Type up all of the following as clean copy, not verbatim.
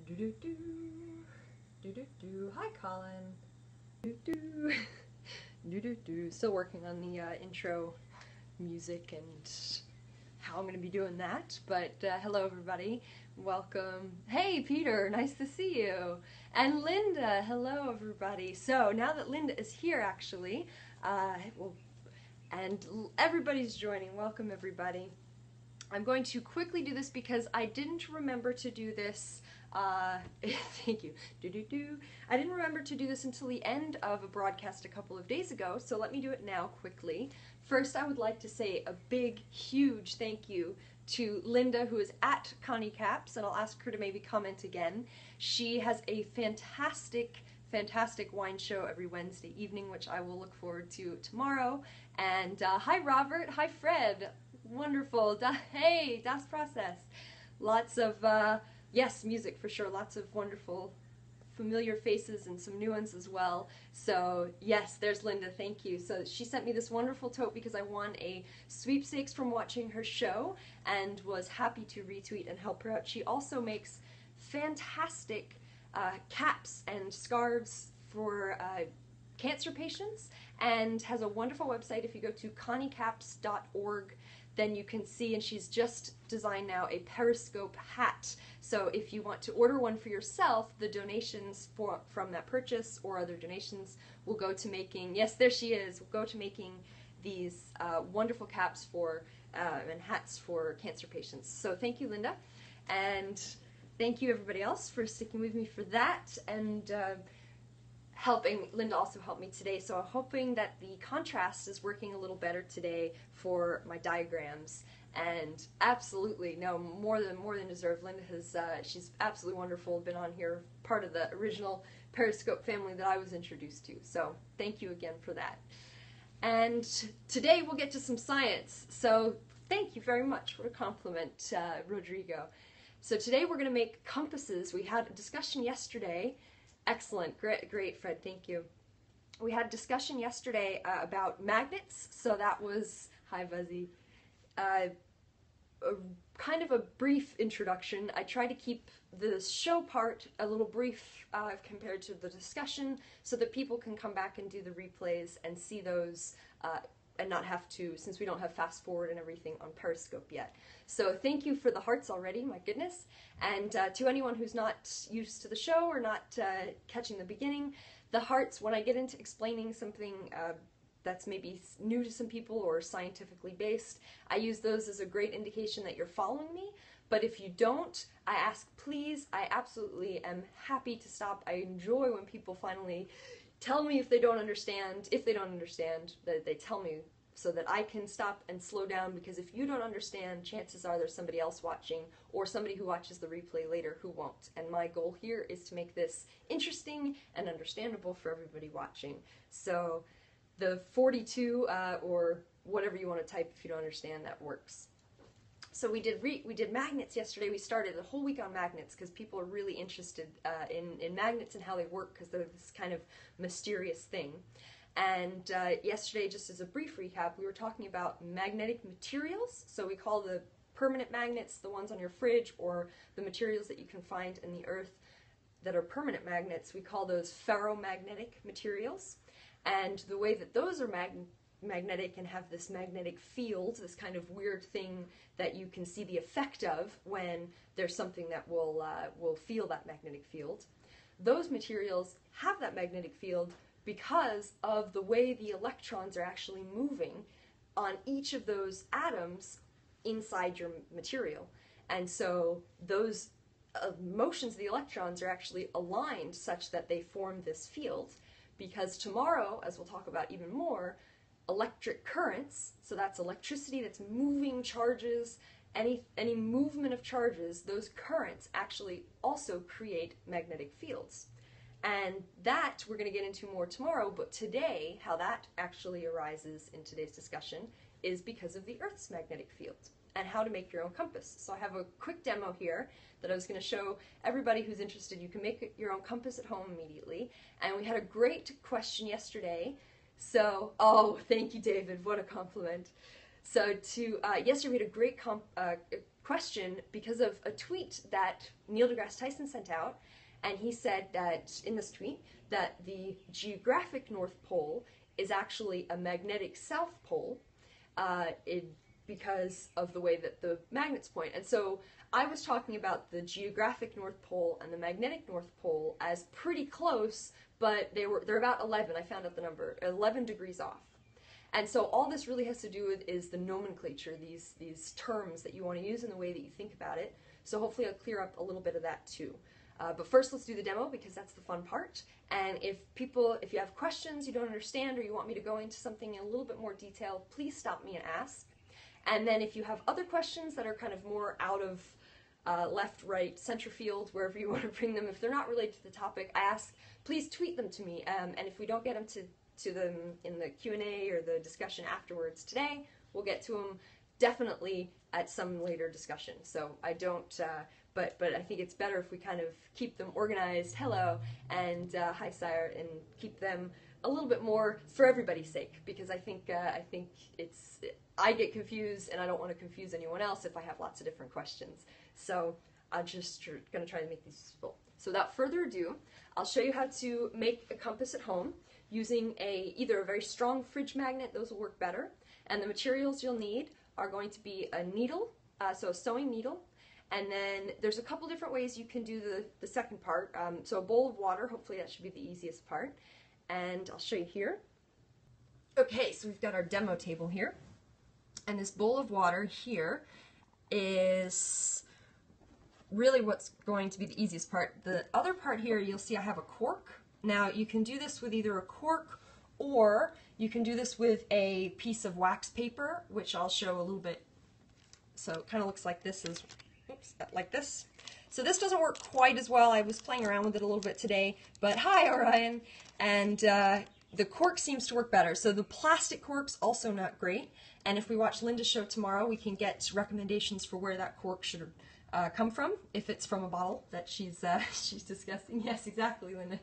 Do do do do do do. Hi, Colin. Do do do do do. Still working on the intro music and how I'm going to be doing that. But hello, everybody. Welcome. Hey, Peter. Nice to see you. And Linda. Hello, everybody. So now that Linda is here, actually, everybody's joining. Welcome, everybody. I'm going to quickly do this because I didn't remember to do this. Thank you. I didn't remember to do this until the end of a broadcast a couple of days ago, so let me do it now quickly. First, I would like to say a big, huge thank you to Linda, who is at Connie Caps, and I'll ask her to maybe comment again. She has a fantastic wine show every Wednesday evening, which I will look forward to tomorrow. And hi, Robert. Hi, Fred. Wonderful. Hey, Das Process. Lots of, yes, music for sure. Lots of wonderful, familiar faces and some new ones as well. So, yes, there's Linda. Thank you. So she sent me this wonderful tote because I won a sweepstakes from watching her show and was happy to retweet and help her out. She also makes fantastic caps and scarves for cancer patients and has a wonderful website. If you go to conniecaps.org, then you can see, and she's just designed now a Periscope hat. So if you want to order one for yourself, the donations from that purchase or other donations will go to making, yes, there she is, will go to making these wonderful caps for and hats for cancer patients. So thank you, Linda, and thank you everybody else for sticking with me for that, and helping. Linda also helped me today, so I'm hoping that the contrast is working a little better today for my diagrams. And absolutely, no, more than deserved. Linda has, she's absolutely wonderful, been on here, part of the original Periscope family that I was introduced to, so thank you again for that. And today we'll get to some science, so thank you very much. What a compliment, Rodrigo. So today we're going to make compasses. We had a discussion yesterday. Excellent, great, Fred, thank you. We had a discussion yesterday about magnets, so that was, hi Buzzy, kind of a brief introduction. I try to keep the show part a little brief compared to the discussion so that people can come back and do the replays and see those and not have to, since we don't have fast forward and everything on Periscope yet. So thank you for the hearts already, my goodness. And to anyone who's not used to the show or not catching the beginning, the hearts, when I get into explaining something that's maybe new to some people or scientifically based, I use those as a great indication that you're following me. But if you don't, I ask please. I absolutely am happy to stop. I enjoy when people finally tell me if they don't understand. If they don't understand, that they tell me so that I can stop and slow down, because if you don't understand, chances are there's somebody else watching or somebody who watches the replay later who won't. And my goal here is to make this interesting and understandable for everybody watching. So the 42 or whatever you want to type if you don't understand, that works. So we did magnets yesterday. We started the whole week on magnets because people are really interested in magnets and how they work, because they're this kind of mysterious thing. And yesterday, just as a brief recap, we were talking about magnetic materials. So we call the permanent magnets the ones on your fridge, or the materials that you can find in the earth that are permanent magnets, we call those ferromagnetic materials. And the way that those are magnetic and have this magnetic field, this kind of weird thing that you can see the effect of when there's something that will feel that magnetic field. Those materials have that magnetic field because of the way the electrons are actually moving on each of those atoms inside your material. And so those motions of the electrons are actually aligned such that they form this field. Because tomorrow, as we'll talk about even more, electric currents, so that's electricity that's moving charges, any movement of charges, those currents actually also create magnetic fields. And that we're going to get into more tomorrow, but today, how that actually arises in today's discussion is because of the Earth's magnetic field and how to make your own compass. So I have a quick demo here that I was going to show everybody who's interested. You can make your own compass at home immediately. And we had a great question yesterday. So, oh, thank you, David. What a compliment. So yesterday we had a great question because of a tweet that Neil deGrasse Tyson sent out, and he said that, in this tweet, that the geographic North Pole is actually a magnetic South Pole, because of the way that the magnets point. And so I was talking about the geographic North Pole and the magnetic North Pole as pretty close, but they're about 11, I found out the number, 11 degrees off. And so all this really has to do with is the nomenclature, these terms that you want to use in the way that you think about it. So hopefully I'll clear up a little bit of that too. But first let's do the demo because that's the fun part. And if you have questions you don't understand or you want me to go into something in a little bit more detail, please stop me and ask. And then if you have other questions that are kind of more out of left, right, center field, wherever you want to bring them, if they're not related to the topic, I ask, please tweet them to me. And if we don't get them to them in the Q&A or the discussion afterwards today, we'll get to them definitely at some later discussion. So I don't, but I think it's better if we kind of keep them organized, hello, and hi sire, and keep them a little bit more for everybody's sake, because I think I get confused and I don't want to confuse anyone else if I have lots of different questions. So I'm just going to try to make these useful. So without further ado, I'll show you how to make a compass at home using either a very strong fridge magnet, those will work better, and the materials you'll need are going to be a needle, so a sewing needle, and then there's a couple different ways you can do the second part. So a bowl of water, hopefully that should be the easiest part, and I'll show you here. Okay, so we've got our demo table here, and this bowl of water here is really what's going to be the easiest part. The other part here, you'll see I have a cork. Now you can do this with either a cork or you can do this with a piece of wax paper, which I'll show a little bit. So it kind of looks like this is, oops, like this. So this doesn't work quite as well. I was playing around with it a little bit today, but hi Orion. And the cork seems to work better. So the plastic cork's also not great. And if we watch Linda's show tomorrow, we can get recommendations for where that cork should come from, if it's from a bottle that she's discussing. Yes, exactly, Linda.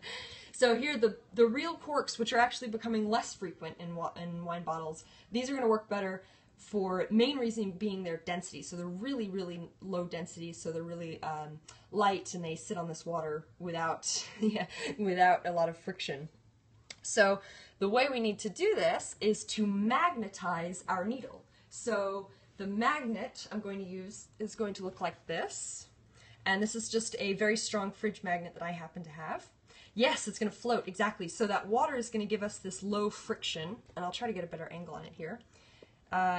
So here, the real corks, which are actually becoming less frequent in wine bottles, these are going to work better for main reason being their density. So they're really, really low density, so they're really light, and they sit on this water without, without a lot of friction. So the way we need to do this is to magnetize our needle. So the magnet I'm going to use is going to look like this, and this is just a very strong fridge magnet that I happen to have. Yes, it's going to float, exactly. So that water is going to give us this low friction, and I'll try to get a better angle on it here.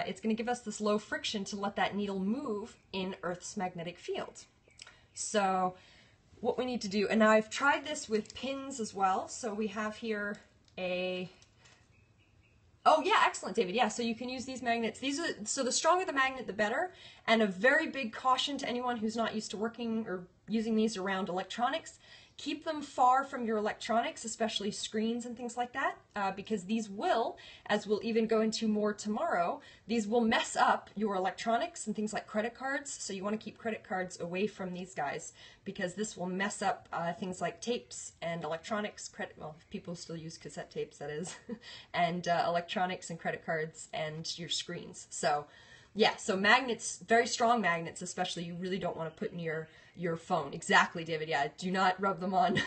It's going to give us this low friction to let that needle move in Earth's magnetic field. So what we need to do, and now I've tried this with pins as well, so we have here a... Oh yeah, excellent, David. Yeah, so you can use these magnets. So the stronger the magnet, the better. And a very big caution to anyone who's not used to working or using these around electronics: keep them far from your electronics, especially screens and things like that, because these will, as we'll even go into more tomorrow, these will mess up your electronics and things like credit cards. So you want to keep credit cards away from these guys, because this will mess up things like tapes and electronics, well, people still use cassette tapes, that is, and electronics and credit cards and your screens. So yeah, so magnets, very strong magnets especially, you really don't want to put in your phone. Exactly, David. Yeah, do not rub them on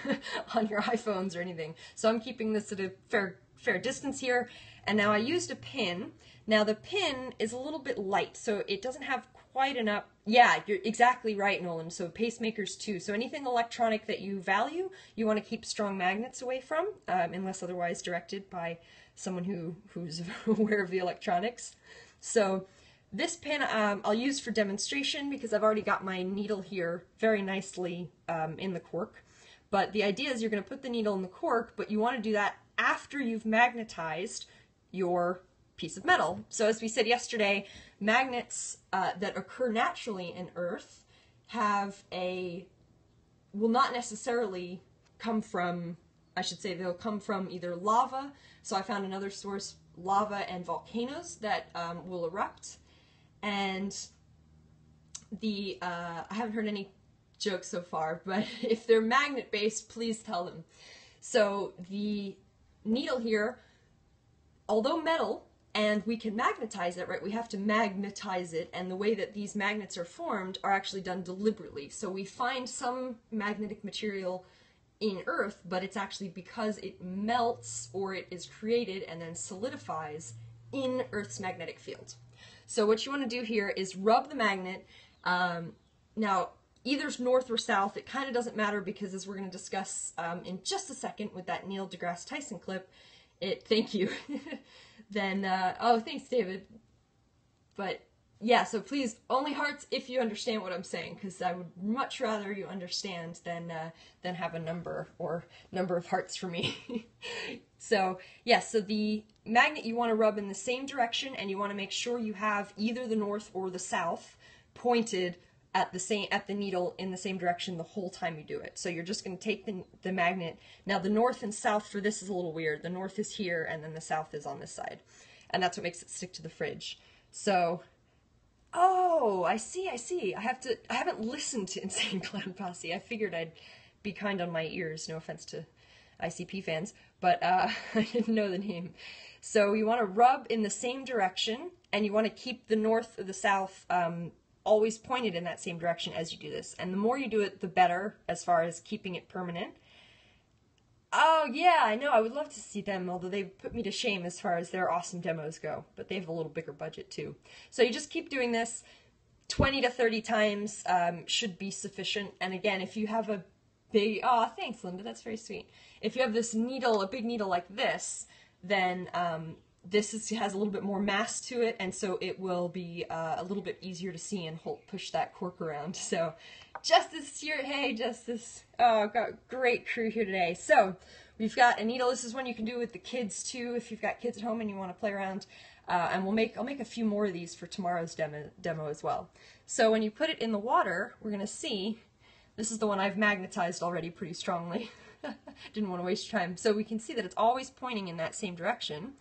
on your iPhones or anything. So I'm keeping this at a fair distance here. And now I used a pin. Now the pin is a little bit light, so it doesn't have quite enough. Yeah, you're exactly right, Nolan. So pacemakers too. So anything electronic that you value, you want to keep strong magnets away from, unless otherwise directed by someone who's aware of the electronics. So this pin I'll use for demonstration because I've already got my needle here very nicely in the cork. But the idea is you're going to put the needle in the cork, but you want to do that after you've magnetized your piece of metal. So as we said yesterday, magnets that occur naturally in Earth will not necessarily come from, I should say, they'll come from either lava. So I found another source, lava and volcanoes that will erupt. And I haven't heard any jokes so far, but if they're magnet-based, please tell them. So the needle here, although metal and we can magnetize it, right? We have to magnetize it, and the way that these magnets are formed are actually done deliberately. So we find some magnetic material in Earth, but it's actually because it melts or it is created and then solidifies in Earth's magnetic field. So what you want to do here is rub the magnet. Now, either north or south, it kind of doesn't matter, because as we're going to discuss in just a second with that Neil deGrasse Tyson clip, thank you, then, oh, thanks, David. But yeah, so please, only hearts if you understand what I'm saying, because I would much rather you understand than have a number of hearts for me. So yeah, so the magnet you want to rub in the same direction, and you want to make sure you have either the north or the south pointed at the needle in the same direction the whole time you do it. So you're just going to take the magnet. Now the north and south for this is a little weird. The north is here, and then the south is on this side, and that's what makes it stick to the fridge. So, oh, I see. I haven't listened to Insane Clown Posse. I figured I'd be kind on my ears. No offense to ICP fans, but I didn't know the name. So you want to rub in the same direction, and you want to keep the north or the south always pointed in that same direction as you do this. And the more you do it, the better as far as keeping it permanent. Oh yeah, I know, I would love to see them, although they've put me to shame as far as their awesome demos go, but they have a little bigger budget too. So you just keep doing this. 20 to 30 times should be sufficient. And again, if you have a big, oh, thanks Linda, that's very sweet. If you have this needle, a big needle like this, then this has a little bit more mass to it, and so it will be a little bit easier to see and push that cork around. So Justice here, hey Justice, oh, I've got a great crew here today. So we've got a needle. This is one you can do with the kids too, if you've got kids at home and you want to play around. And I'll make a few more of these for tomorrow's demo as well. So when you put it in the water, we're going to see, this is the one I've magnetized already pretty strongly. Didn't want to waste time. So we can see that it's always pointing in that same direction.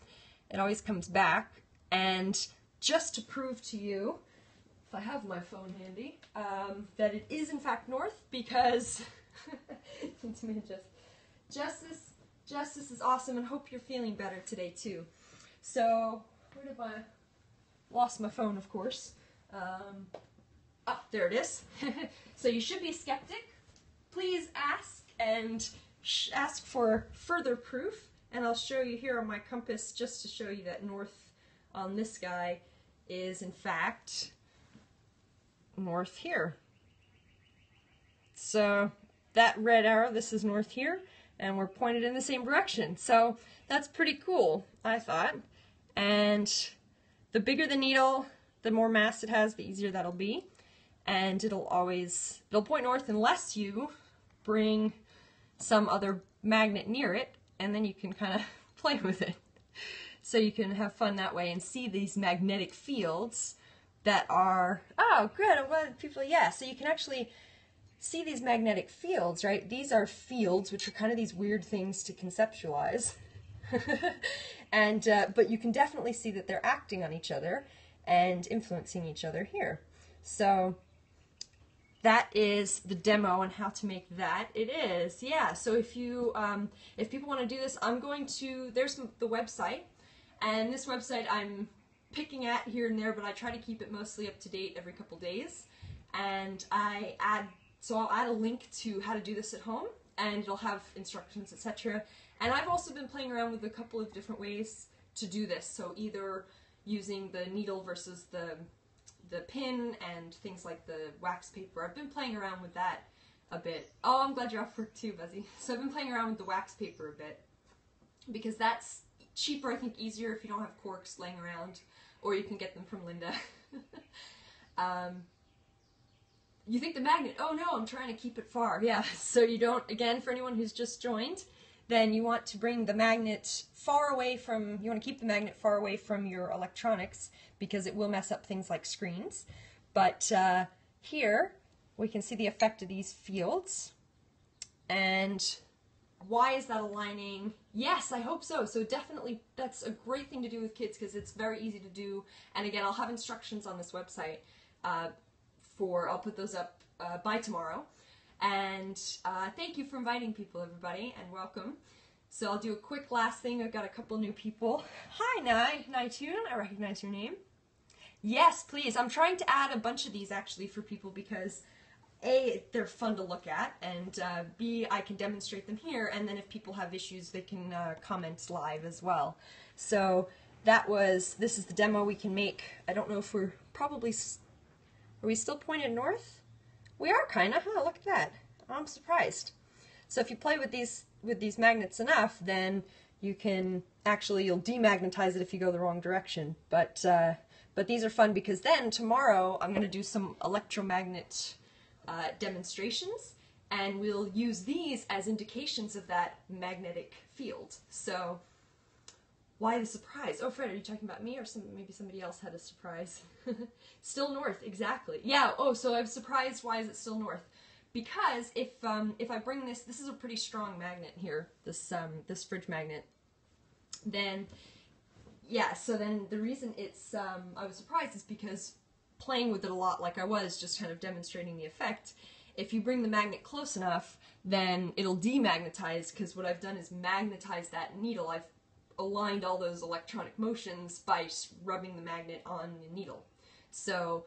It always comes back. And just to prove to you, if I have my phone handy, that it is in fact north, because Justice is awesome, and hope you're feeling better today too. So where did lost my phone, of course. Ah, there it is. So you should be skeptic. Please ask, and ask for further proof, and I'll show you here on my compass, just to show you that north on this guy is in fact north here. So that red arrow, this is north here, and we're pointed in the same direction. So that's pretty cool, I thought. And the bigger the needle, the more mass it has, the easier that'll be. And it'll point north unless you bring some other magnet near it, and then you can kind of play with it. So you can have fun that way and see these magnetic fields that are, oh good, I'm glad people, yeah, so you can actually see these magnetic fields, right? These are fields, which are kind of these weird things to conceptualize. And but you can definitely see that they're acting on each other and influencing each other here. So that is the demo on how to make that. It is, yeah. So if people want to do this, there's the website, and this website I'm picking at here and there, but I try to keep it mostly up to date every couple days. And I'll add a link to how to do this at home, and it'll have instructions, etc. And I've also been playing around with a couple of different ways to do this. So either using the needle versus the pin and things like the wax paper. I've been playing around with that a bit. Oh, I'm glad you're off work too, Buzzy. So I've been playing around with the wax paper a bit, because that's cheaper, I think easier if you don't have corks laying around, or you can get them from Linda. You think the magnet, oh no, I'm trying to keep it far. Yeah, so you don't, again, for anyone who's just joined, then you want to bring the magnet far away from, you want to keep the magnet far away from your electronics, because it will mess up things like screens. But here, we can see the effect of these fields. And why is that aligning? Yes, I hope so. So definitely, that's a great thing to do with kids, because it's very easy to do. And again, I'll have instructions on this website I'll put those up by tomorrow. And thank you for inviting people, everybody, and welcome. So I'll do a quick last thing. I've got a couple new people. Hi, Nitune. I recognize your name. Yes, please. I'm trying to add a bunch of these actually for people because A, they're fun to look at, and B, I can demonstrate them here, and then if people have issues, they can comment live as well. So this is the demo we can make. I don't know if we're probably, are we still pointed north? We are kind of, huh? Look at that. I'm surprised. So if you play with these magnets enough, then you can you'll demagnetize it if you go the wrong direction. But these are fun because then tomorrow I'm going to do some electromagnet demonstrations, and we'll use these as indications of that magnetic field. So why the surprise? Oh, Fred, are you talking about me, or maybe somebody else had a surprise? Still north, exactly. Yeah. Oh, so I'm surprised. Why is it still north? Because if I bring this is a pretty strong magnet here, this fridge magnet. Then, yeah. So then the reason it's I was surprised is because playing with it a lot, like I was, just kind of demonstrating the effect. If you bring the magnet close enough, then it'll demagnetize, because what I've done is magnetize that needle. I've aligned all those electronic motions by rubbing the magnet on the needle. So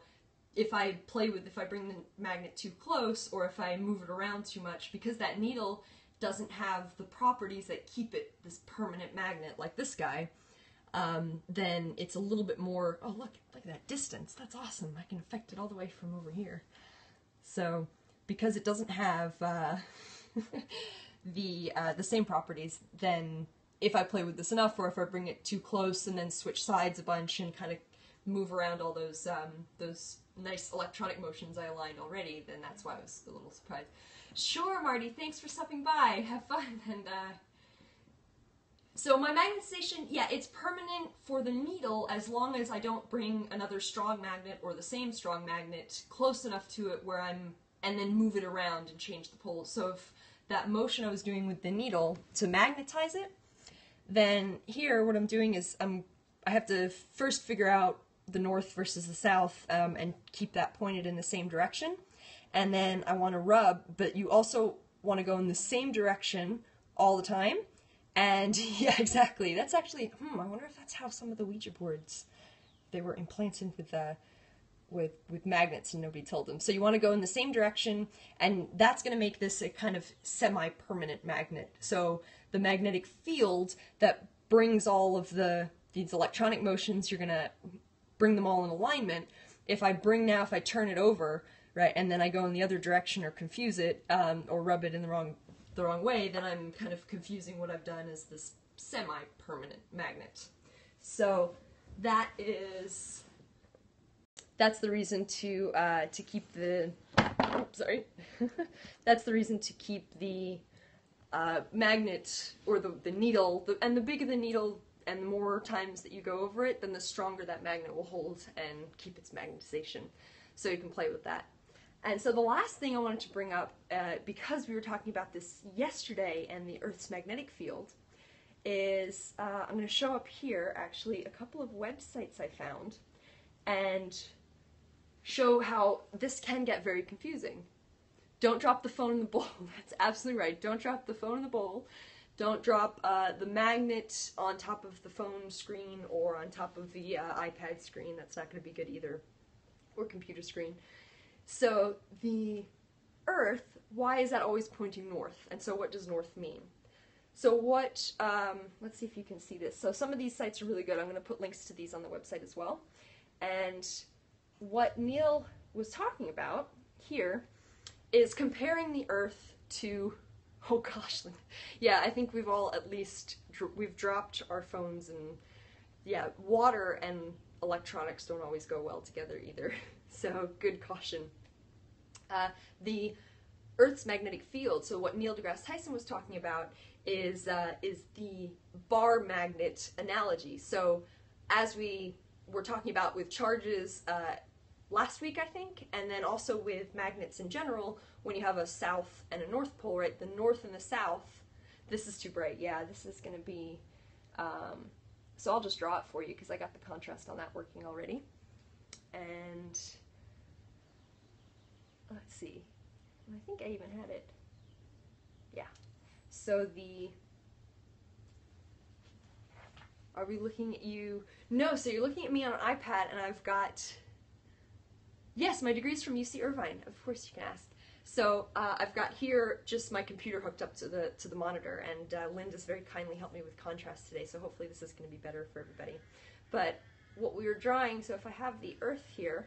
if I bring the magnet too close, or if I move it around too much, because that needle doesn't have the properties that keep it this permanent magnet like this guy, then it's a little bit more, oh look at that distance, that's awesome, I can affect it all the way from over here. So because it doesn't have the same properties, then if I play with this enough, or if I bring it too close and then switch sides a bunch and kind of move around all those nice electronic motions I aligned already, then that's why I was a little surprised. Sure, Marty, thanks for stopping by. Have fun. And so my magnetization, yeah, it's permanent for the needle as long as I don't bring another strong magnet or the same strong magnet close enough to it where and then move it around and change the poles. So if that motion I was doing with the needle to magnetize it, then here what I'm doing is I have to first figure out the north versus the south and keep that pointed in the same direction. And then I want to rub, but you also want to go in the same direction all the time. And yeah, exactly. That's actually, I wonder if that's how some of the Ouija boards, they were implanted with magnets and nobody told them. So you want to go in the same direction, and that's going to make this a kind of semi-permanent magnet. So the magnetic field that brings all of these electronic motions, you're going to bring them all in alignment. If I turn it over, right, and then I go in the other direction or confuse it, or rub it in the wrong way, then I'm kind of confusing what I've done as this semi-permanent magnet. So that's the reason to keep the that's the reason to keep the magnet, or the needle, and the bigger the needle and the more times that you go over it, then the stronger that magnet will hold and keep its magnetization. So you can play with that. And so the last thing I wanted to bring up, because we were talking about this yesterday and the Earth's magnetic field, is I'm going to show up here actually a couple of websites I found and show how this can get very confusing. Don't drop the phone in the bowl. That's absolutely right. Don't drop the phone in the bowl. Don't drop the magnet on top of the phone screen or on top of the iPad screen. That's not going to be good either. Or computer screen. So the Earth, why is that always pointing north? And so what does north mean? So what, let's see if you can see this. So some of these sites are really good. I'm going to put links to these on the website as well. And what Neil was talking about here is comparing the Earth to, oh gosh, yeah, I think we've all at least, we've dropped our phones, and yeah, water and electronics don't always go well together either. So good caution. The Earth's magnetic field, so what Neil deGrasse Tyson was talking about is the bar magnet analogy. So as we were talking about with charges last week, I think, and then also with magnets in general, when you have a south and a north pole, right, the north and the south, this is too bright, yeah, this is going to be, so I'll just draw it for you because I got the contrast on that working already. And let's see, I think I even had it, yeah, so the Are we looking at you? No, so you're looking at me on an iPad, and I've got... Yes, my degree's from UC Irvine. Of course you can ask. So I've got here just my computer hooked up to the monitor, and Linda's very kindly helped me with contrast today, so hopefully this is going to be better for everybody. But what we were drawing, so if I have the Earth here,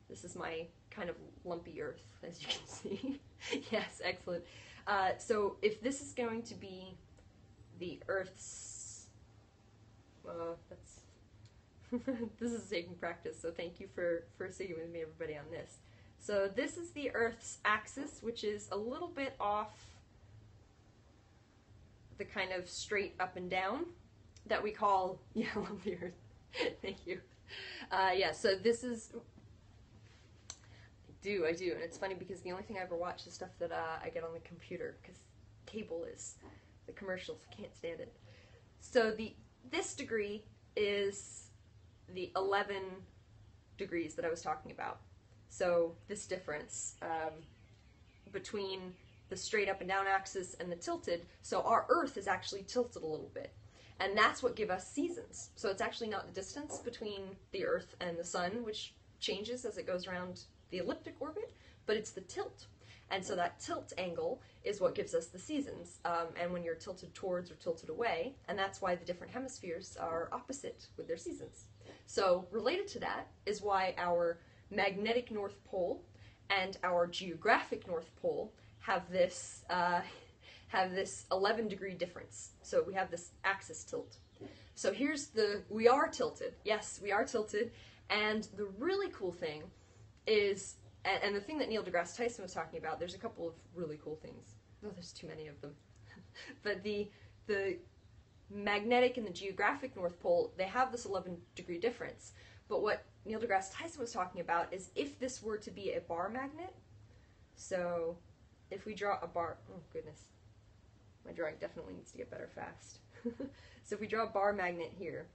this is my kind of lumpy Earth, as you can see. Yes, excellent. So if this is going to be the Earth's, that's this is taking practice, so thank you for sticking with me, everybody, on this. So this is the Earth's axis, which is a little bit off the kind of straight up and down that we call, yeah, lumpy Earth. Thank you. Yeah, so this is, I do, and it's funny because the only thing I ever watch is stuff that I get on the computer, because cable is the commercials, I can't stand it. So this degree is the 11 degrees that I was talking about. So this difference between the straight up and down axis and the tilted, so our Earth is actually tilted a little bit. And that's what gives us seasons. So it's actually not the distance between the Earth and the Sun, which changes as it goes around the elliptic orbit, but it's the tilt. And so that tilt angle is what gives us the seasons. And when you're tilted towards or tilted away, and that's why the different hemispheres are opposite with their seasons. So related to that is why our magnetic North Pole and our geographic North Pole have this 11-degree difference. So we have this axis tilt. So here's we are tilted. Yes, we are tilted. And the really cool thing is, and the thing that Neil deGrasse Tyson was talking about, there's a couple of really cool things. Oh, there's too many of them. But the magnetic and the geographic North Pole, they have this 11-degree difference. But what Neil deGrasse Tyson was talking about is if this were to be a bar magnet, so if we draw a bar, oh goodness, my drawing definitely needs to get better fast. So if we draw a bar magnet here,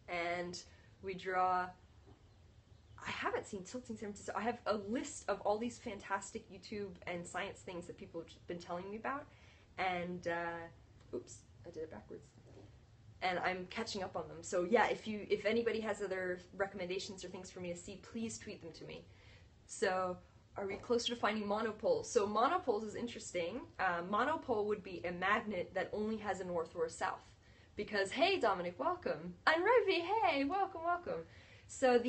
and we draw, I haven't seen tilting San Francisco. I have a list of all these fantastic YouTube and science things that people have been telling me about, and oops, I did it backwards. And I'm catching up on them. So yeah, if anybody has other recommendations or things for me to see, please tweet them to me. So are we closer to finding monopoles? So monopoles is interesting. Monopole would be a magnet that only has a north or a south. Because, hey Dominic, welcome. I'm Ruby, hey, welcome, welcome. So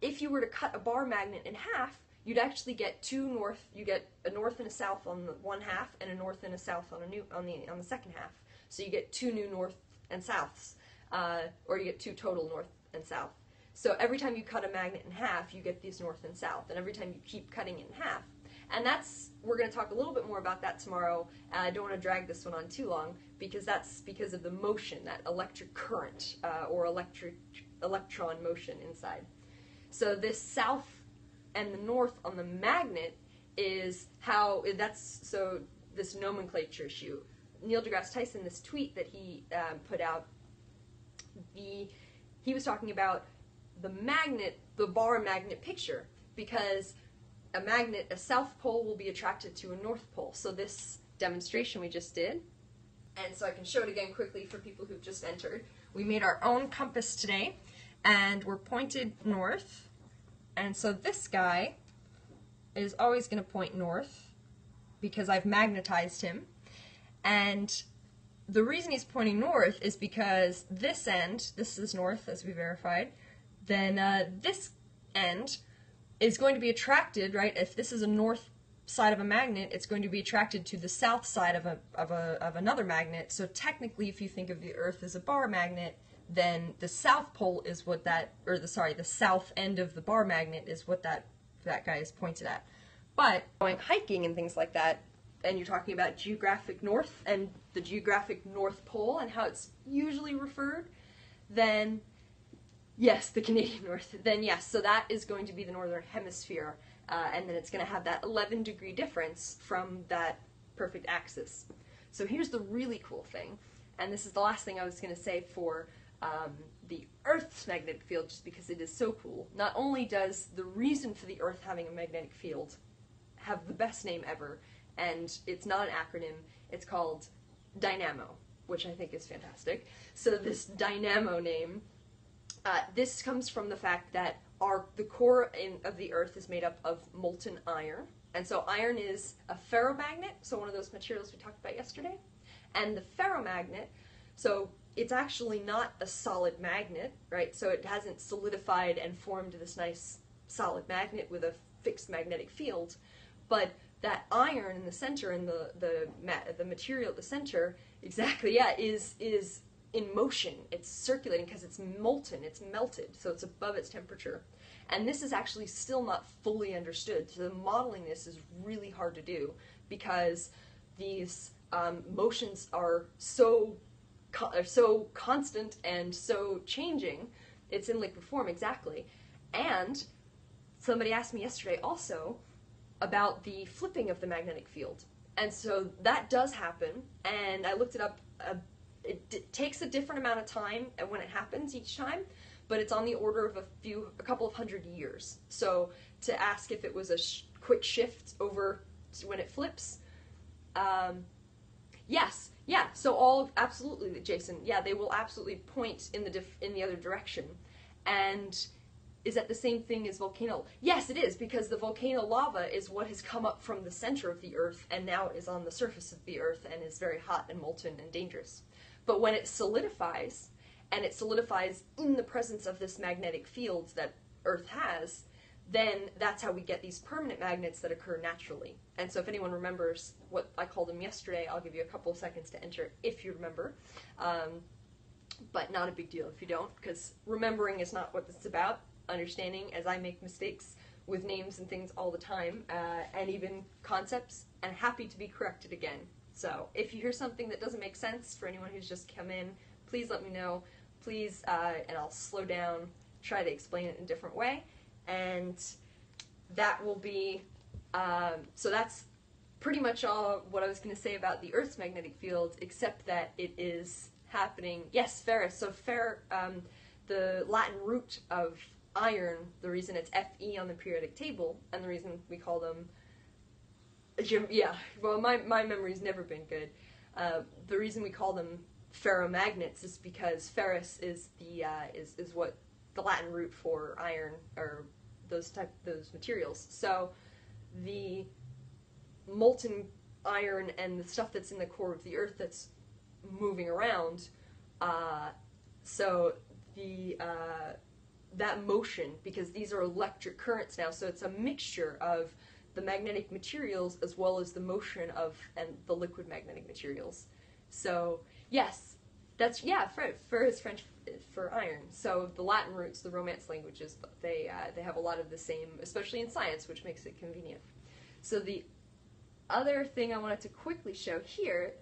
if you were to cut a bar magnet in half, you'd actually get two north. You get a north and a south on the one half, and a north and a south on the second half. So you get two new north and souths, or you get two total north and south. So every time you cut a magnet in half, you get these north and south, and every time you keep cutting it in half. And we're going to talk a little bit more about that tomorrow. I don't want to drag this one on too long, because that's because of the motion, that electric current, or electron motion inside. So this south and the north on the magnet is so this nomenclature issue. Neil deGrasse Tyson, this tweet that he put out, he was talking about the bar magnet picture, because a south pole will be attracted to a north pole. So this demonstration we just did, and so I can show it again quickly for people who've just entered. We made our own compass today, and we're pointed north, and so this guy is always going to point north because I've magnetized him. And the reason he's pointing north is because this end, this is north as we verified, then this end is going to be attracted, right? If this is a north side of a magnet, it's going to be attracted to the south side of another magnet. So technically, if you think of the Earth as a bar magnet, then the south pole is what the south end of the bar magnet is what that guy is pointed at. But going hiking and things like that, and you're talking about geographic north and the geographic North Pole and how it's usually referred, then yes, the Canadian North, then yes, so that is going to be the northern hemisphere, and then it's going to have that 11-degree difference from that perfect axis. So here's the really cool thing, and this is the last thing I was going to say for the Earth's magnetic field, just because it is so cool. Not only does the reason for the Earth having a magnetic field have the best name ever, and it's not an acronym, it's called dynamo. which I think is fantastic. So this dynamo name, this comes from the fact that the core of the Earth is made up of molten iron. And so iron is a ferromagnet, so one of those materials we talked about yesterday. And the ferromagnet, so it's actually not a solid magnet, right? So it hasn't solidified and formed this nice solid magnet with a fixed magnetic field. But that iron in the center and the material at the center, exactly, yeah, is in motion. It's circulating because it's molten, it's melted, so it's above its temperature. And this is actually still not fully understood. So modeling this is really hard to do because these motions are so constant and so changing. It's in liquid form, exactly. And somebody asked me yesterday also about the flipping of the magnetic field. And so that does happen, and I looked it up. It takes a different amount of time when it happens each time, but it's on the order of a couple of hundred years. So to ask if it was a quick shift over when it flips, yes, yeah. So absolutely, Jason. Yeah, they will absolutely point in the other direction, and is that the same thing as volcano? Yes, it is, because the volcano lava is what has come up from the center of the Earth and now is on the surface of the Earth and is very hot and molten and dangerous. But when it solidifies, and it solidifies in the presence of this magnetic field that Earth has, then that's how we get these permanent magnets that occur naturally. And so if anyone remembers what I called them yesterday, I'll give you a couple of seconds to enter if you remember. But not a big deal if you don't, because remembering is not what this is about. Understanding, as I make mistakes with names and things all the time, and even concepts, and happy to be corrected again. So if you hear something that doesn't make sense for anyone who's just come in, please let me know. Please, and I'll slow down, try to explain it in a different way. And that will be, so that's pretty much all what I was going to say about the Earth's magnetic field, except that it is happening, yes, ferrous. So the Latin root of iron, the reason it's Fe on the periodic table, and the reason we call them, yeah, well, my memory's never been good. The reason we call them ferromagnets is because ferrous is is what the Latin root for iron, or those materials. So the molten iron and the stuff that's in the core of the Earth that's moving around, so the that motion, because these are electric currents now, so it's a mixture of the magnetic materials as well as the motion of and the liquid magnetic materials. So yes, that's, yeah, fer is French for iron. So the Latin roots, the Romance languages, they have a lot of the same, especially in science, which makes it convenient. So the other thing I wanted to quickly show here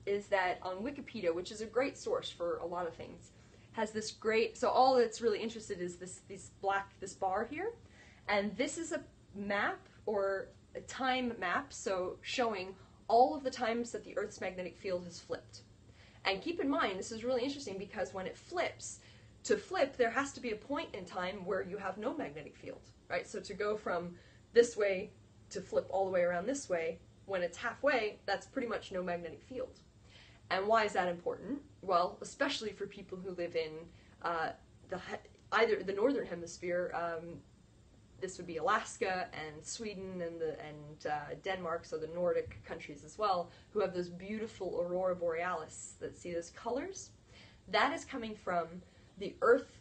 is that on Wikipedia, which is a great source for a lot of things, has this great, so all that's really interested is this bar here, and this is a map, or a time map, so showing all of the times that the Earth's magnetic field has flipped. And keep in mind, this is really interesting because when it flips, to flip, there has to be a point in time where you have no magnetic field, right? So to go from this way to flip all the way around this way, when it's halfway, that's pretty much no magnetic field. And why is that important? Well, especially for people who live in either the northern hemisphere, this would be Alaska and Sweden and Denmark, so the Nordic countries as well, who have those beautiful aurora borealis that see those colors. That is coming from the Earth,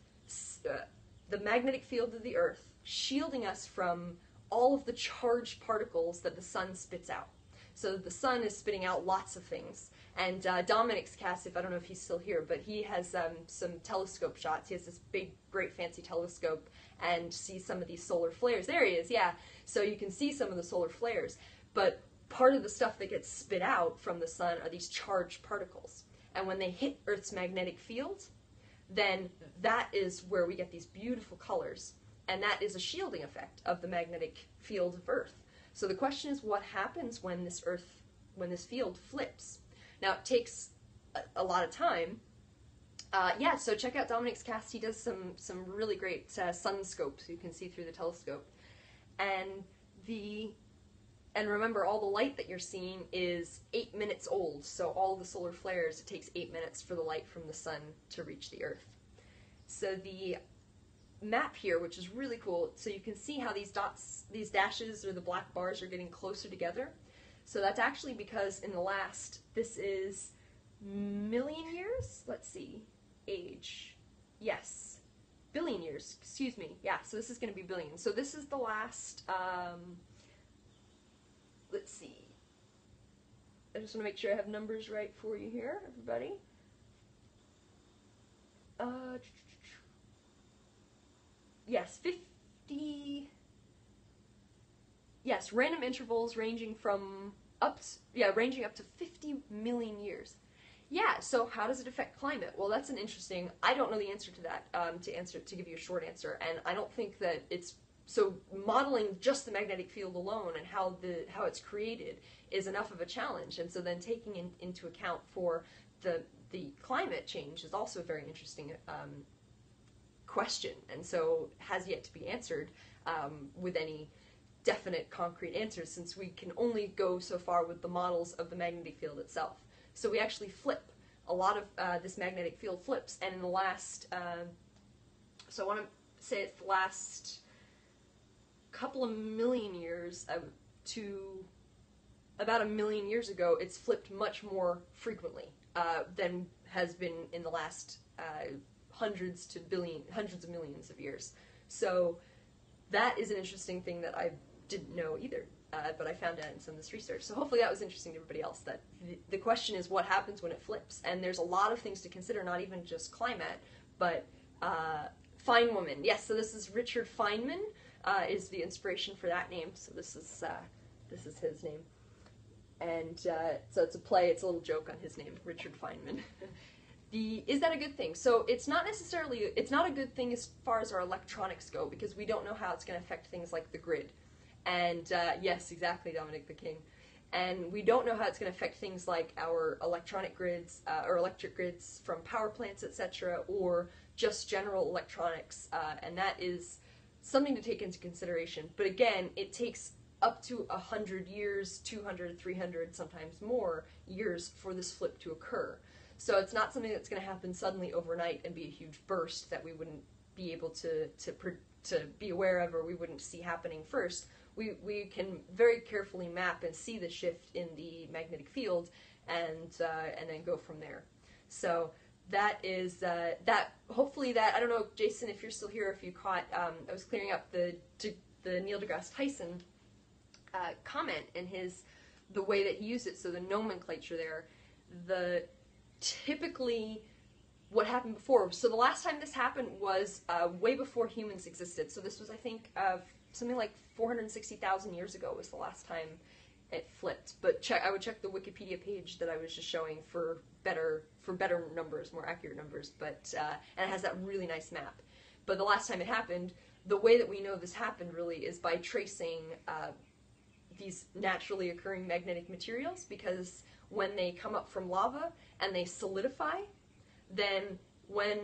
the magnetic field of the Earth, shielding us from all of the charged particles that the sun spits out. So the sun is spitting out lots of things. And Dominic's cast, I don't know if he's still here, but he has some telescope shots. He has this big, great, fancy telescope and sees some of these solar flares. There he is, yeah. So you can see some of the solar flares. But part of the stuff that gets spit out from the sun are these charged particles. And when they hit Earth's magnetic field, then that is where we get these beautiful colors. And that is a shielding effect of the magnetic field of Earth. So the question is, what happens when this field flips? Now, it takes a lot of time. Yeah, so check out Dominic's cast. He does some really great sun scopes you can see through the telescope. And And remember, all the light that you're seeing is 8 minutes old, so all the solar flares, it takes 8 minutes for the light from the sun to reach the Earth. So the map here, which is really cool, so you can see how these dots, these dashes or the black bars are getting closer together. So that's actually because in the last, this is million years? Let's see, age, yes, billion years, excuse me, yeah, so this is going to be billion. So this is the last, let's see, I just want to make sure I have numbers right for you here, everybody. Yes, 50, yes, random intervals ranging from ranging up to 50 million years. Yeah, so how does it affect climate? Well, that's an interesting, I don't know the answer to that, to give you a short answer, and I don't think that it's, so modeling just the magnetic field alone and how it's created is enough of a challenge, and so then taking into account for the climate change is also a very interesting question, and so has yet to be answered with any definite concrete answers, since we can only go so far with the models of the magnetic field itself. So we actually flip. A lot of this magnetic field flips, and in the last, so I want to say it's the last couple of million years to about 1 million years ago, it's flipped much more frequently than has been in the last hundreds of millions of years. So that is an interesting thing that I didn't know either, but I found out in some of this research. So hopefully that was interesting to everybody else, that the question is what happens when it flips. And there's a lot of things to consider, not even just climate, but feynwoman. Yes, so this is Richard Feynman is the inspiration for that name. So this is his name. And so it's a play, it's a little joke on his name, Richard Feynman. Is that a good thing? So it's not a good thing as far as our electronics go, because we don't know how it's going to affect things like the grid. And yes, exactly, Dominic the King. And we don't know how it's going to affect things like our electronic grids, or electric grids from power plants, etc., or just general electronics. And that is something to take into consideration. But again, it takes up to 100 years, 200, 300, sometimes more years for this flip to occur. So it's not something that's going to happen suddenly overnight and be a huge burst that we wouldn't be able to be aware of, or we wouldn't see happening first. We can very carefully map and see the shift in the magnetic field, and then go from there. So that is that. Hopefully that, I don't know, Jason, if you're still here, if you caught, I was clearing up the Neil deGrasse Tyson comment and the way that he used it. So the nomenclature there, typically what happened before. So the last time this happened was way before humans existed. So this was, I think, something like 460,000 years ago was the last time it flipped. But I would check the Wikipedia page that I was just showing for better numbers, more accurate numbers. But and it has that really nice map. But the last time it happened, the way that we know this happened really is by tracing these naturally occurring magnetic materials, because when they come up from lava and they solidify, then when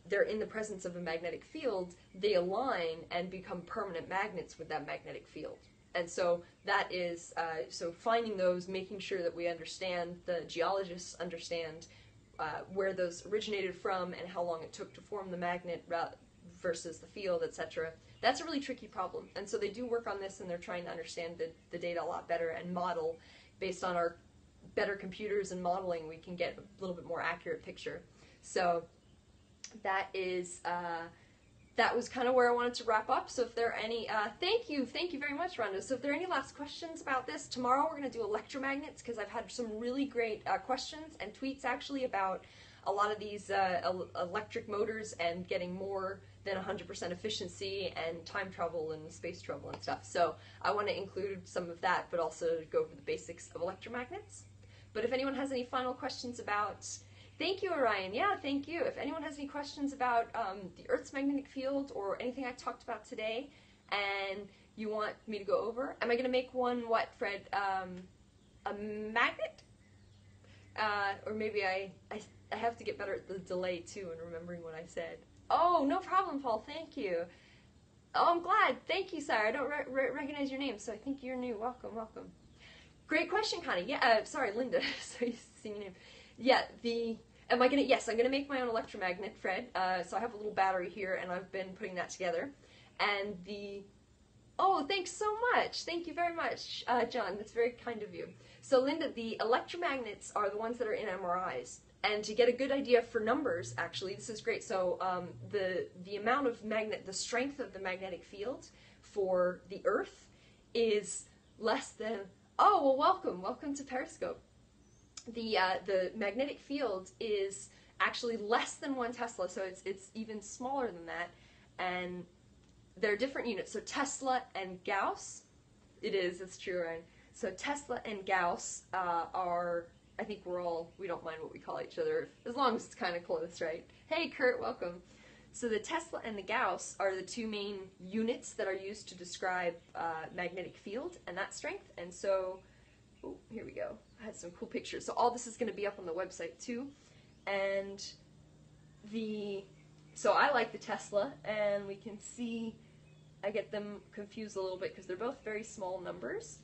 they're in the presence of a magnetic field, they align and become permanent magnets with that magnetic field. And so that is, so finding those, making sure that we understand, the geologists understand where those originated from and how long it took to form the magnet versus the field, etc. That's a really tricky problem. And so they do work on this, and they're trying to understand the data a lot better and model based on our better computers and modeling. We can get a little bit more accurate picture. So that is, that was kind of where I wanted to wrap up. So if there are any, thank you very much, Rhonda. So if there are any last questions about this, tomorrow we're going to do electromagnets, because I've had some really great questions and tweets actually about a lot of these electric motors and getting more than 100% efficiency and time travel and space travel and stuff. So I want to include some of that, but also go over the basics of electromagnets. But if anyone has any final questions about, thank you, Orion. Yeah, thank you. If anyone has any questions about the Earth's magnetic field or anything I talked about today, and you want me to go over, am I going to make one, what, Fred, a magnet? Or maybe I have to get better at the delay, too, and remembering what I said. Oh, no problem, Paul. Thank you. Oh, I'm glad. Thank you, Sarah. I don't recognize your name, so I think you're new. Welcome, welcome. Great question, Connie. Yeah, sorry, Linda. So you see your name. Yeah, am I gonna? Yes, I'm gonna make my own electromagnet, Fred. So I have a little battery here, and I've been putting that together. And oh, thanks so much. Thank you very much, John. That's very kind of you. So, Linda, the electromagnets are the ones that are in MRIs. And to get a good idea for numbers, actually, this is great. So, the amount of the strength of the magnetic field for the Earth is less than. Oh, well, welcome to Periscope. The magnetic field is actually less than 1 Tesla, so it's even smaller than that, and there are different units. So Tesla and Gauss, it's true, Ryan. So Tesla and Gauss are, I think we don't mind what we call each other, as long as it's kind of close, right? Hey, Kurt, welcome. So the Tesla and the Gauss are the 2 main units that are used to describe magnetic field and that strength. And so, oh, here we go. I had some cool pictures. So all this is going to be up on the website too. And so I like the Tesla, and we can see I get them confused a little bit because they're both very small numbers.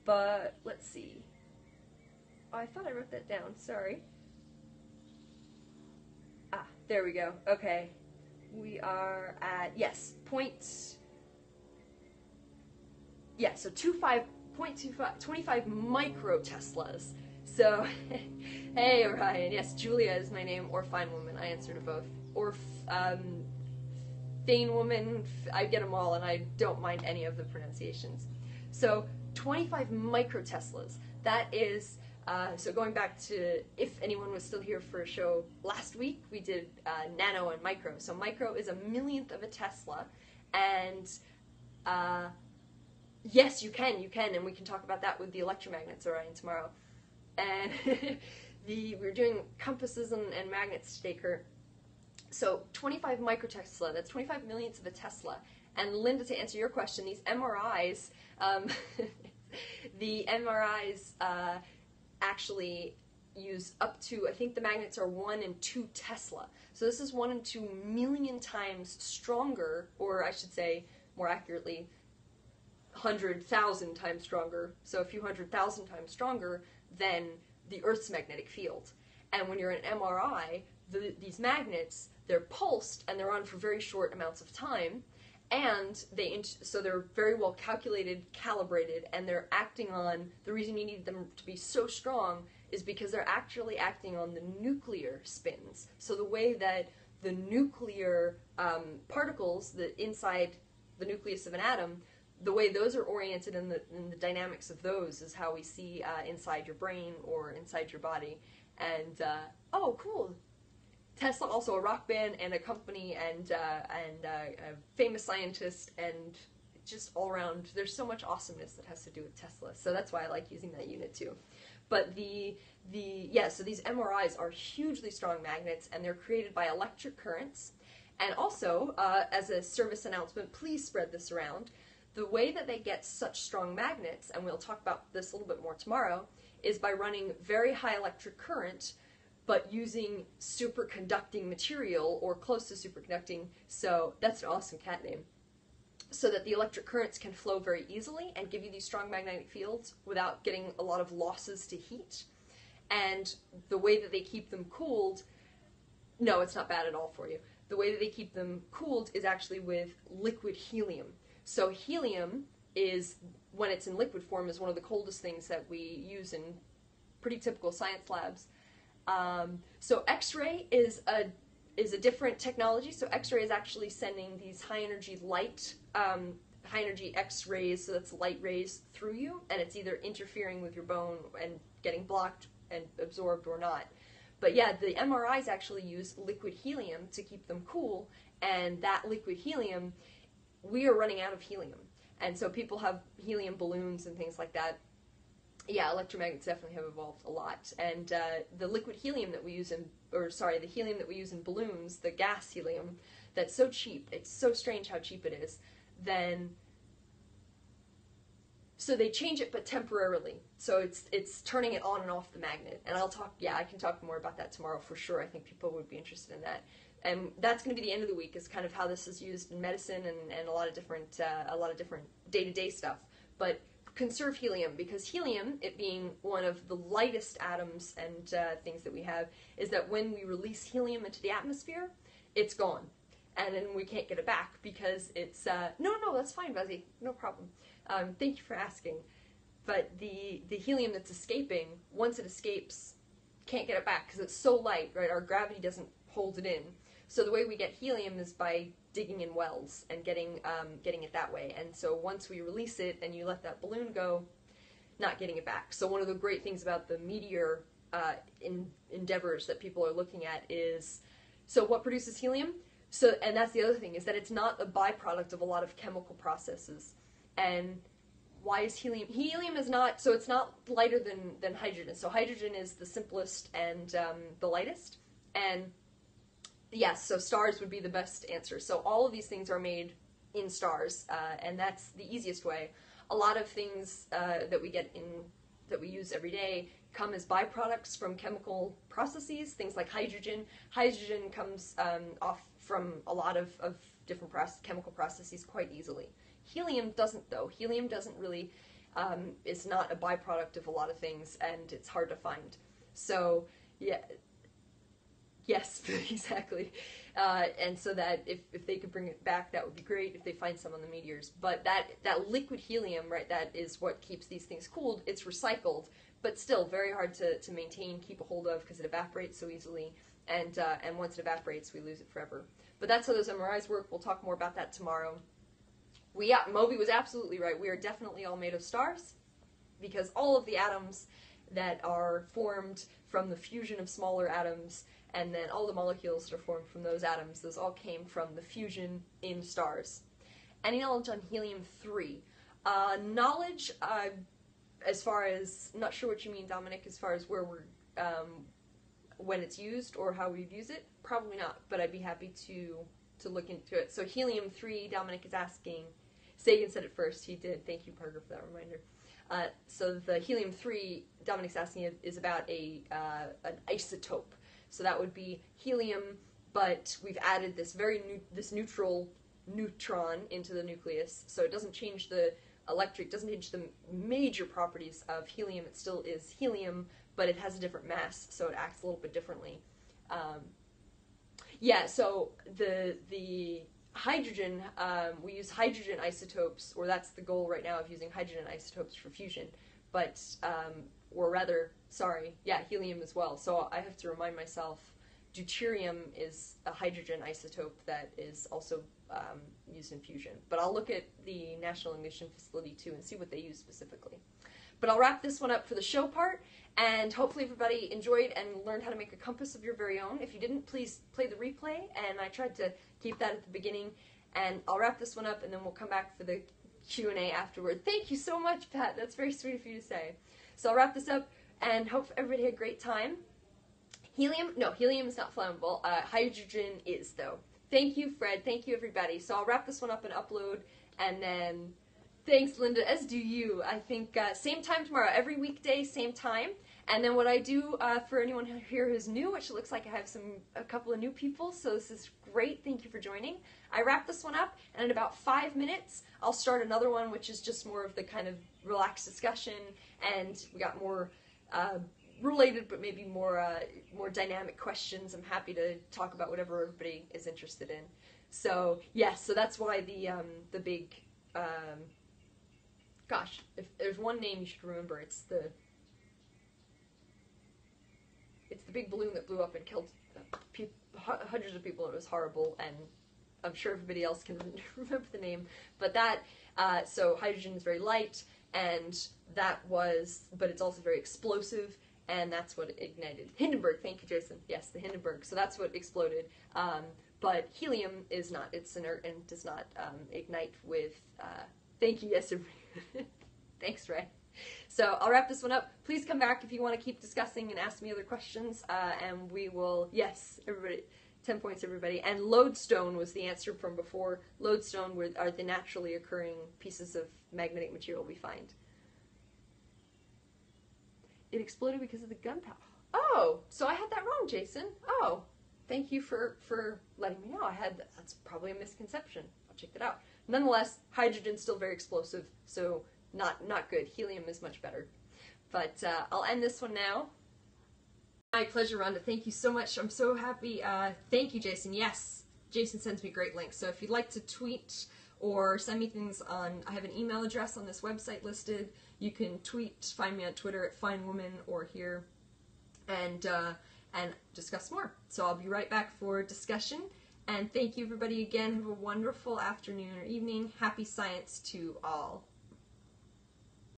But let's see. Oh, I thought I wrote that down. Sorry. Ah, there we go. Okay. We are at, yes, so 25 micro Teslas. So, hey, Orion. Yes, Julia is my name, or feynwoman. I answer to both. Or feynwoman. I get them all, and I don't mind any of the pronunciations. So 25 microteslas. That is, so going back to, if anyone was still here for a show last week, we did nano and micro. So micro is a millionth of a Tesla, and yes, you can, and we can talk about that with the electromagnets, Orion, tomorrow. And we're doing compasses and magnets today, Kurt. So 25 microtesla, that's 25 millionths of a Tesla. And Linda, to answer your question, these MRIs, the MRIs actually use up to, I think the magnets are 1 and 2 Tesla. So this is 1 and 2 million times stronger, or I should say, more accurately, 100,000 times stronger, so a few 100,000 times stronger than the Earth's magnetic field. And when you're in MRI, these magnets, they're pulsed and they're on for very short amounts of time, and so they're very well calculated, calibrated, and they're acting on, the reason you need them to be so strong is because they're actually acting on the nuclear spins. So the way that the nuclear particles that inside the nucleus of an atom, the way those are oriented in the dynamics of those is how we see inside your brain or inside your body. And oh, cool. Tesla, also a rock band and a company and a famous scientist, and just all around, there's so much awesomeness that has to do with Tesla. So that's why I like using that unit too. But so these MRIs are hugely strong magnets, and they're created by electric currents. And also, as a service announcement, please spread this around. The way that they get such strong magnets, and we'll talk about this a little bit more tomorrow, is by running very high electric current, but using superconducting material, or close to superconducting, so that's an awesome cat name, so that the electric currents can flow very easily and give you these strong magnetic fields without getting a lot of losses to heat. And the way that they keep them cooled, no, it's not bad at all for you. The way that they keep them cooled is actually with liquid helium. So helium is, when it's in liquid form, is one of the coldest things that we use in pretty typical science labs. So X-ray is a different technology. So X-ray is actually sending these high-energy X-rays, so that's light rays, through you, and it's either interfering with your bone and getting blocked and absorbed or not. But yeah, the MRIs actually use liquid helium to keep them cool, and that liquid helium, we are running out of helium. And so people have helium balloons and things like that. Yeah, electromagnets definitely have evolved a lot. And the liquid helium that we use the helium that we use in balloons, the gas helium, that's so cheap, it's so strange how cheap it is, so they change it, but temporarily. So it's turning it on and off the magnet. And I can talk more about that tomorrow for sure. I think people would be interested in that. And that's going to be the end of the week, is kind of how this is used in medicine and a lot of different day-to-day stuff. But conserve helium, because helium, it being one of the lightest atoms and things that we have, is that when we release helium into the atmosphere, it's gone. And then we can't get it back because it's... No, that's fine, Buzzy. No problem. Thank you for asking. But the helium that's escaping, once it escapes, can't get it back because it's so light, right? Our gravity doesn't hold it in. So the way we get helium is by digging in wells and getting it that way. And so once we release it and you let that balloon go, not getting it back. So one of the great things about the meteor endeavors that people are looking at is, so what produces helium? So, and that's the other thing, is that it's not a byproduct of a lot of chemical processes. And why is helium? Helium is not, so it's not lighter than hydrogen. So hydrogen is the simplest and the lightest. And yes, so stars would be the best answer. So all of these things are made in stars, and that's the easiest way. A lot of things that we use every day come as byproducts from chemical processes. Things like hydrogen. Hydrogen comes off from a lot of different chemical processes quite easily. Helium doesn't, though. Helium doesn't really, is not a byproduct of a lot of things, and it's hard to find. So, yeah. Yes, exactly. And so that if they could bring it back, that would be great if they find some on the meteors. But that liquid helium, right, that is what keeps these things cooled. It's recycled, but still very hard to maintain, keep a hold of, because it evaporates so easily. And once it evaporates, we lose it forever. But that's how those MRIs work. We'll talk more about that tomorrow. Moby was absolutely right. We are definitely all made of stars, because all of the atoms that are formed from the fusion of smaller atoms, and then all the molecules that are formed from those atoms, those all came from the fusion in stars. Any knowledge on helium-3? Knowledge, as far as, not sure what you mean, Dominic, as far as where we're, when it's used or how we've used it, probably not, but I'd be happy to look into it. So helium-3, Dominic is asking, Sagan said it first, he did, thank you, Parker, for that reminder. So the helium-3, Dominic's asking, is about an isotope. So that would be helium, but we've added this this neutral neutron into the nucleus, so it doesn't change the doesn't change the major properties of helium. It still is helium, but it has a different mass, so it acts a little bit differently. Yeah, so the hydrogen, we use hydrogen isotopes, or that's the goal right now of using hydrogen isotopes for fusion, but, or rather, sorry, yeah, helium as well. So I have to remind myself, deuterium is a hydrogen isotope that is also used in fusion. But I'll look at the National Ignition Facility too and see what they use specifically. But I'll wrap this one up for the show part, and hopefully everybody enjoyed and learned how to make a compass of your very own. If you didn't, please play the replay, and I tried to keep that at the beginning. And I'll wrap this one up, and then we'll come back for the Q&A afterward. Thank you so much, Pat. That's very sweet of you to say. So I'll wrap this up, and hope everybody had a great time. Helium? No, helium is not flammable. Hydrogen is, though. Thank you, Fred. Thank you, everybody. So I'll wrap this one up and upload, and then thanks, Linda, as do you. I think same time tomorrow, every weekday, same time. And then what I do for anyone here who's new, which looks like I have a couple of new people, so this is great. Thank you for joining. I wrap this one up, and in about 5 minutes, I'll start another one, which is just more of the kind of relaxed discussion, and we got more related, but maybe more dynamic questions. I'm happy to talk about whatever everybody is interested in. So yes, so that's why the big gosh, if there's one name you should remember, it's the big balloon that blew up and killed hundreds of people. It was horrible, and I'm sure everybody else can remember the name. But that, so hydrogen is very light, and but it's also very explosive, and that's what ignited. Hindenburg, thank you, Jason. Yes, the Hindenburg. So that's what exploded. But helium is not. It's inert and does not ignite with, thank you, yes, thanks, Ray. So I'll wrap this one up. Please come back if you want to keep discussing and ask me other questions, and we will, yes, everybody, 10 points, everybody. And lodestone was the answer from before. Lodestone are the naturally occurring pieces of magnetic material we find. It exploded because of the gunpowder. Oh, so I had that wrong, Jason. Oh, thank you for letting me know. That's probably a misconception. I'll check that out. Nonetheless, hydrogen's still very explosive, so not good. Helium is much better. But I'll end this one now. My pleasure, Rhonda. Thank you so much. I'm so happy. Thank you, Jason. Yes, Jason sends me great links. So if you'd like to tweet or send me things I have an email address on this website listed. You can find me on Twitter at feynwoman or here, and discuss more. So I'll be right back for discussion. And thank you, everybody, again. Have a wonderful afternoon or evening. Happy science to all.